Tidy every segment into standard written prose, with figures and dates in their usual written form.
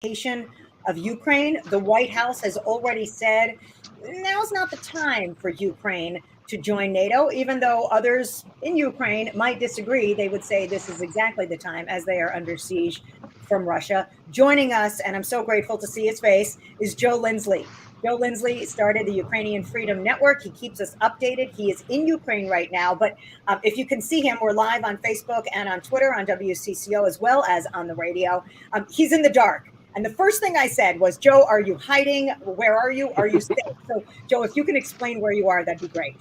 of Ukraine. The White House has already said now's not the time for Ukraine to join NATO, even though others in Ukraine might disagree. They would say this is exactly the time as they are under siege from Russia. Joining us, and I'm so grateful to see his face, is Joe Lindsley. Joe Lindsley started the Ukrainian Freedom Network. He keeps us updated. He is in Ukraine right now, but if you can see him, we're live on Facebook and on Twitter on WCCO as well as on the radio. He's in the dark. And the first thing I said was, Joe, are you hiding? Where are you? Are you safe? So, Joe, if you can explain where you are, that'd be great.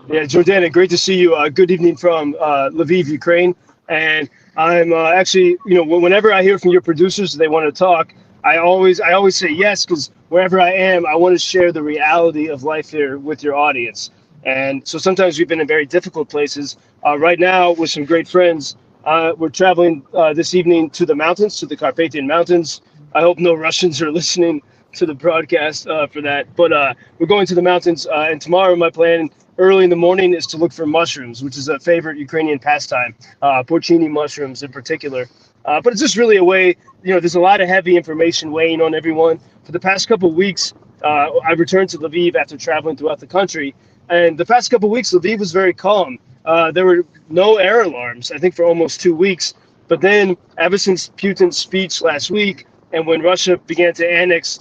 Yeah, Jordana, great to see you. Good evening from Lviv, Ukraine. And I'm actually, whenever I hear from your producers, they want to talk. I always say yes, because wherever I am, I want to share the reality of life here with your audience. And so sometimes we've been in very difficult places. Right now, with some great friends, we're traveling this evening to the mountains, to the Carpathian Mountains. I hope no Russians are listening to the broadcast for that. But we're going to the mountains, and tomorrow my plan early in the morning is to look for mushrooms, which is a favorite Ukrainian pastime, porcini mushrooms in particular. But it's just really a way, there's a lot of heavy information weighing on everyone. For the past couple of weeks, I returned to Lviv after traveling throughout the country. And the past couple of weeks, Lviv was very calm. There were no air alarms, I think, for almost 2 weeks. But then, ever since Putin's speech last week, and when Russia began to annex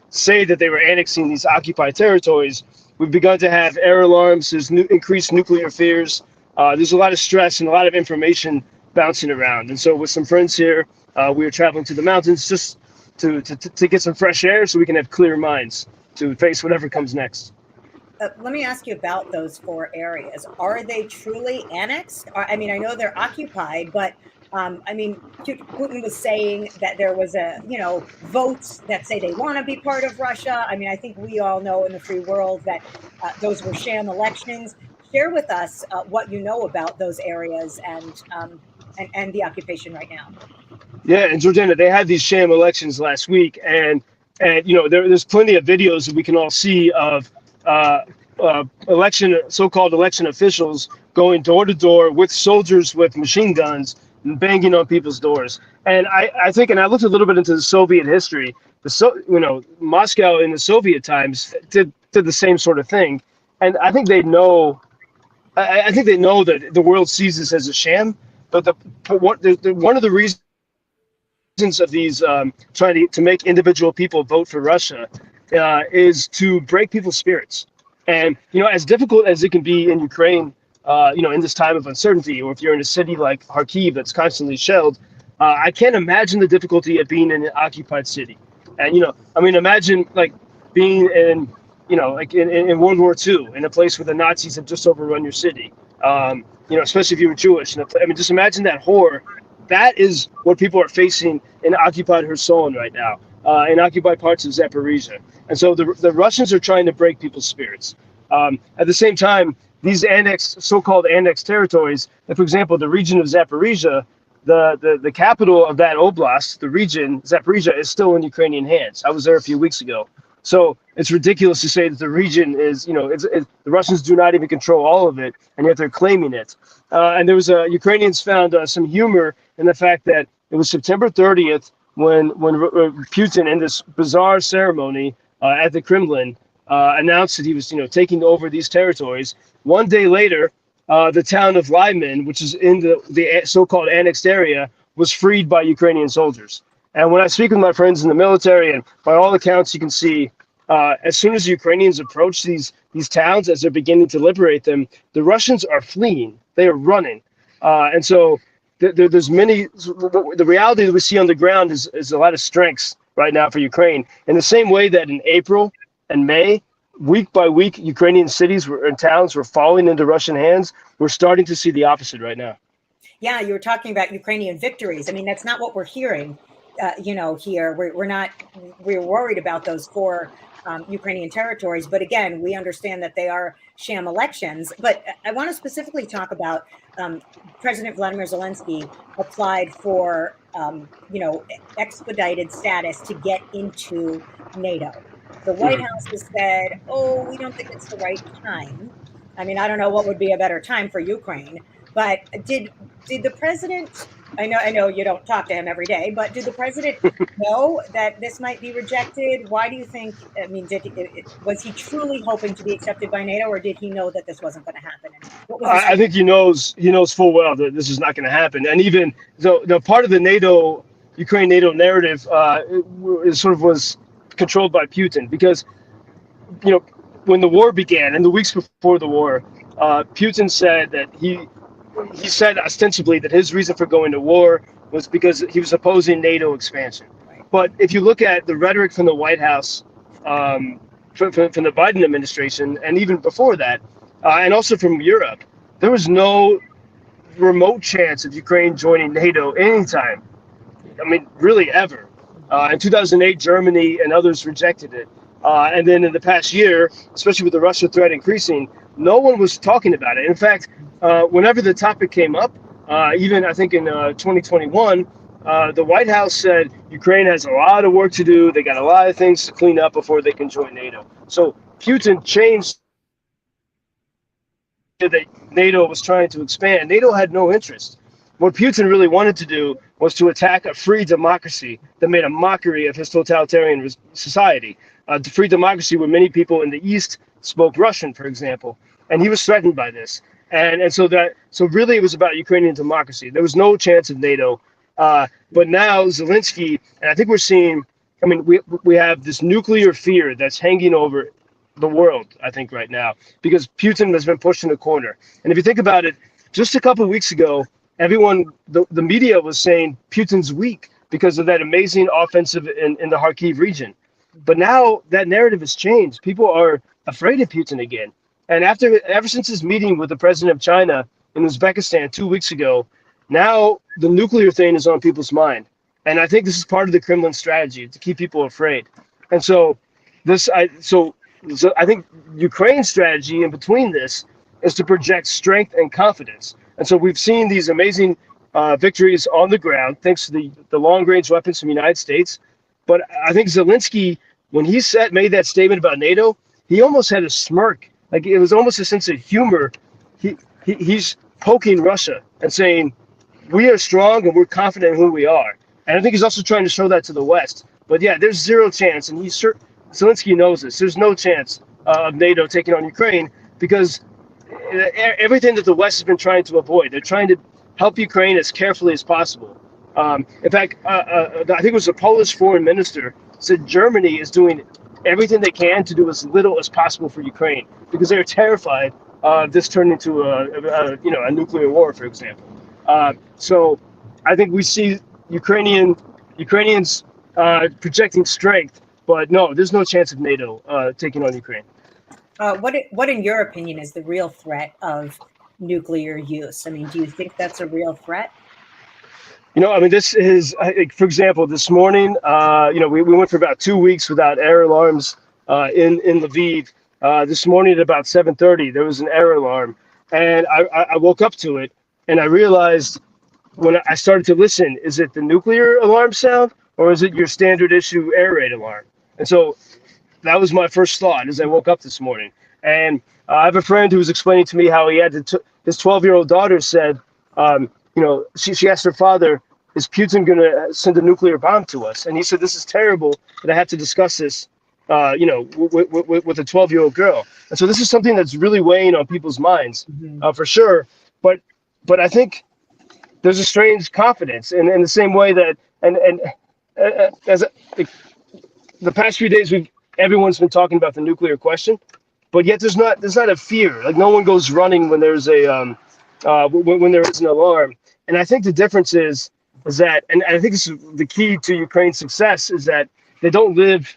say that they were annexing these occupied territories, we've begun to have air alarms. There's increased nuclear fears. There's a lot of stress and a lot of information bouncing around. And so with some friends here, we are traveling to the mountains just to get some fresh air so we can have clear minds to face whatever comes next. Let me ask you about those 4 areas. Are they truly annexed? I mean, I know they're occupied, but Putin was saying that there was votes that say they want to be part of Russia. I mean, I think we all know in the free world that those were sham elections. Share with us what you know about those areas and the occupation right now. Yeah, and Jordana, they had these sham elections last week, and there's plenty of videos that we can all see of so-called election officials going door to door with soldiers with machine guns and banging on people's doors. And I think, and I looked a little bit into the Soviet history. Moscow in the Soviet times did the same sort of thing, and I think they know. I think they know that the world sees this as a sham. But one of the reasons of these trying to make individual people vote for Russia is to break people's spirits. And as difficult as it can be in Ukraine, in this time of uncertainty, or if you're in a city like Kharkiv that's constantly shelled, I can't imagine the difficulty of being in an occupied city. And imagine like being in in World War II, in a place where the Nazis have just overrun your city. Especially if you were Jewish. Just imagine that horror. That is what people are facing in occupied Kherson right now, in occupied parts of Zaporizhia. And so the Russians are trying to break people's spirits. At the same time, these so-called annexed territories, and for example, the region of Zaporizhia, the capital of that oblast, the region, Zaporizhia, is still in Ukrainian hands. I was there a few weeks ago. So it's ridiculous to say that the region is, the Russians do not even control all of it, and yet they're claiming it. And there was Ukrainians found some humor in the fact that it was September 30th when Putin, in this bizarre ceremony at the Kremlin, announced that he was, taking over these territories. One day later, the town of Lyman, which is in the so-called annexed area, was freed by Ukrainian soldiers. And when I speak with my friends in the military, and by all accounts, you can see as soon as the Ukrainians approach these towns, as they're beginning to liberate them, the Russians are fleeing. They are running. And so there's many. The reality that we see on the ground is a lot of strengths right now for Ukraine. In the same way that in April and May, week by week, Ukrainian cities and towns were falling into Russian hands, we're starting to see the opposite right now. Yeah, you were talking about Ukrainian victories. I mean, that's not what we're hearing. Here we're worried about those 4 Ukrainian territories, but again, we understand that they are sham elections. But I want to specifically talk about President Vladimir Zelensky applied for expedited status to get into NATO. The White House has said, "Oh, we don't think it's the right time." I mean, I don't know what would be a better time for Ukraine, but did the president I know you don't talk to him every day, but did the president know that this might be rejected? Why do you think? I mean, was he truly hoping to be accepted by NATO, or did he know that this wasn't going to happen? And what was his? I think he knows full well that this is not going to happen. And even the part of the NATO Ukraine NATO narrative it sort of was controlled by Putin because when the war began and the weeks before the war, Putin said that he said ostensibly that his reason for going to war was because he was opposing NATO expansion. But if you look at the rhetoric from the White House, from the Biden administration, and even before that, and also from Europe, there was no remote chance of Ukraine joining NATO anytime. I mean, really ever. In 2008, Germany and others rejected it. And then in the past year, especially with the Russia threat increasing, no one was talking about it. In fact, whenever the topic came up, even I think in 2021, the White House said Ukraine has a lot of work to do. They got a lot of things to clean up before they can join NATO. So Putin changed that NATO was trying to expand. NATO had no interest. What Putin really wanted to do was to attack a free democracy that made a mockery of his totalitarian society. The free democracy where many people in the East spoke Russian, for example. And he was threatened by this. And so really it was about Ukrainian democracy. There was no chance of NATO. But now Zelensky, and I think we're seeing, I mean, we have this nuclear fear that's hanging over the world, I think, right now, because Putin has been pushed in a corner. And if you think about it, just a couple of weeks ago, the media was saying Putin's weak because of that amazing offensive in the Kharkiv region. But now that narrative has changed. People are afraid of Putin again. And ever since his meeting with the president of China in Uzbekistan 2 weeks ago, now the nuclear thing is on people's mind. And I think this is part of the Kremlin strategy to keep people afraid. And so I think Ukraine's strategy in between this is to project strength and confidence. And so we've seen these amazing victories on the ground, thanks to the long-range weapons from the United States. But I think Zelensky, when he made that statement about NATO, he almost had a smirk. Like it was almost a sense of humor. He's poking Russia and saying, we are strong and we're confident in who we are. And I think he's also trying to show that to the West. But yeah, there's zero chance, and Zelensky knows this. There's no chance of NATO taking on Ukraine because everything that the West has been trying to avoid, they're trying to help Ukraine as carefully as possible. In fact, I think it was a Polish foreign minister said Germany is doing everything they can to do as little as possible for Ukraine because they're terrified of this turning into a nuclear war, for example. So I think we see Ukrainians projecting strength, but no, there's no chance of NATO taking on Ukraine. What, in your opinion, is the real threat of nuclear use? I mean, do you think that's a real threat? I mean, this is, for example, this morning, we went for about 2 weeks without air alarms in Lviv. This morning at about 7:30, there was an air alarm, and I woke up to it, and I realized when I started to listen, is it the nuclear alarm sound, or is it your standard issue air raid alarm? And so that was my first thought as I woke up this morning. And I have a friend who was explaining to me how he had his 12-year-old daughter said, she asked her father, is Putin going to send a nuclear bomb to us? And he said, this is terrible, but I have to discuss this, with a 12-year-old girl. And so this is something that's really weighing on people's minds, for sure. But I think there's a strange confidence in the same way that, the past few days, everyone's been talking about the nuclear question, but yet there's not a fear. Like no one goes running when there's when there is an alarm. And I think the difference is that, and I think this is the key to Ukraine's success, is that they don't live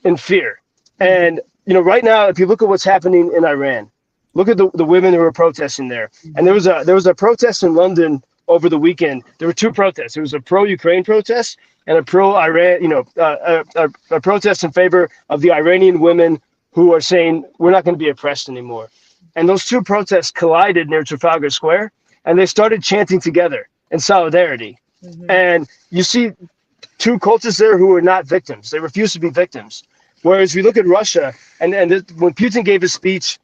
in fear. And right now, if you look at what's happening in Iran, look at the women who were protesting there. And there was a protest in London over the weekend. There were two protests. There was a pro-Ukraine protest and a pro-Iran, a protest in favor of the Iranian women who are saying we're not going to be oppressed anymore. And those two protests collided near Trafalgar Square, and they started chanting together in solidarity. And you see two cultures there who are not victims. They refuse to be victims. Whereas we look at Russia, and when Putin gave his speech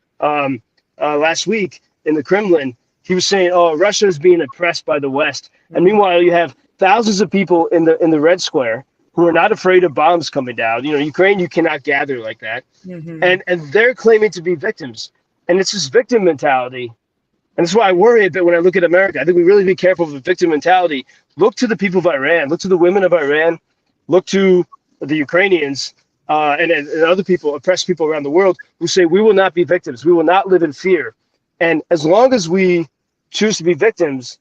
last week in the Kremlin, he was saying, oh, Russia is being oppressed by the West. And meanwhile, you have thousands of people in the Red Square who are not afraid of bombs coming down. Ukraine, you cannot gather like that. Mm-hmm. And they're claiming to be victims. And it's this victim mentality. And that's why I worry a bit when I look at America. I think we really be careful of the victim mentality. Look to the people of Iran. Look to the women of Iran. Look to the Ukrainians and other people, oppressed people around the world who say we will not be victims. We will not live in fear. And as long as we choose to be victims,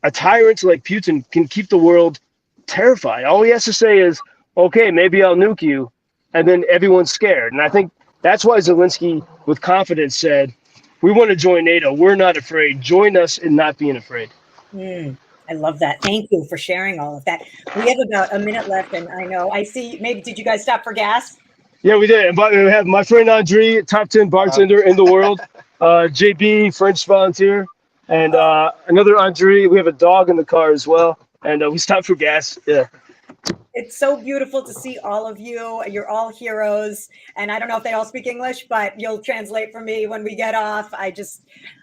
a tyrant like Putin can keep the world terrified. All he has to say is, okay, maybe I'll nuke you. And then everyone's scared. And I think that's why Zelensky, with confidence, said, we want to join NATO. We're not afraid. Join us in not being afraid. I love that. Thank you for sharing all of that. We have about a minute left, and I see, maybe, did you guys stop for gas? Yeah, we did. But we have my friend Andre, top 10 bartender in the world, JB, French volunteer, and another Andre. We have a dog in the car as well, and we stopped for gas. Yeah. It's so beautiful to see all of you. You're all heroes. And I don't know if they all speak English, but you'll translate for me when we get off.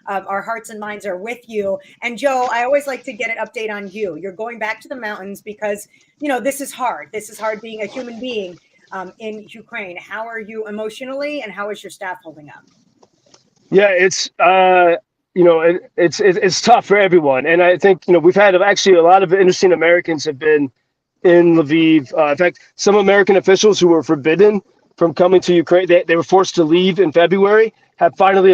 Our hearts and minds are with you. And Joe, I always like to get an update on you. You're going back to the mountains because, this is hard. This is hard being a human being in Ukraine. How are you emotionally, and how is your staff holding up? Yeah, it's it's tough for everyone. And I think, we've had actually a lot of interesting Americans have been in Lviv. In fact, some American officials who were forbidden from coming to Ukraine, they were forced to leave in February, have finally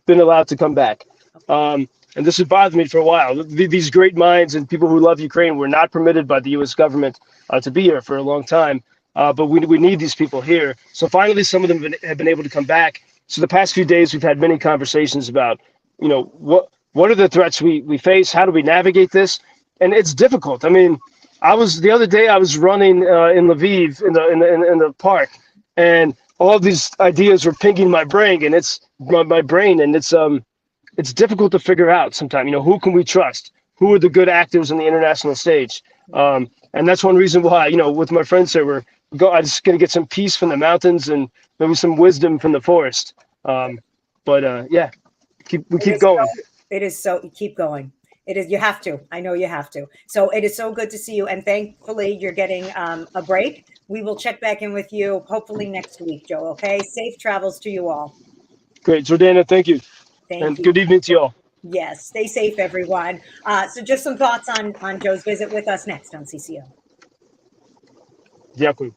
been allowed to come back. And this has bothered me for a while. These great minds and people who love Ukraine were not permitted by the U.S. government to be here for a long time. But we need these people here. So finally, some of them have been able to come back. So the past few days, we've had many conversations about, what are the threats we face? How do we navigate this? And it's difficult. I mean, the other day I was running in Lviv in the park, and all these ideas were pinging my brain, and it's difficult to figure out sometimes. Who can we trust? Who are the good actors on the international stage? And that's one reason why, with my friends here, I'm just gonna get some peace from the mountains and maybe some wisdom from the forest. Yeah, keep going. Keep going. It is, you have to. I know you have to. So it is so good to see you. And thankfully, you're getting a break. We will check back in with you hopefully next week, Joe. Okay. Safe travels to you all. Great. Jordana, thank you. Thank you. Good evening to you all. Yes. Stay safe, everyone. So just some thoughts on Joe's visit with us next on CCO. Дякую.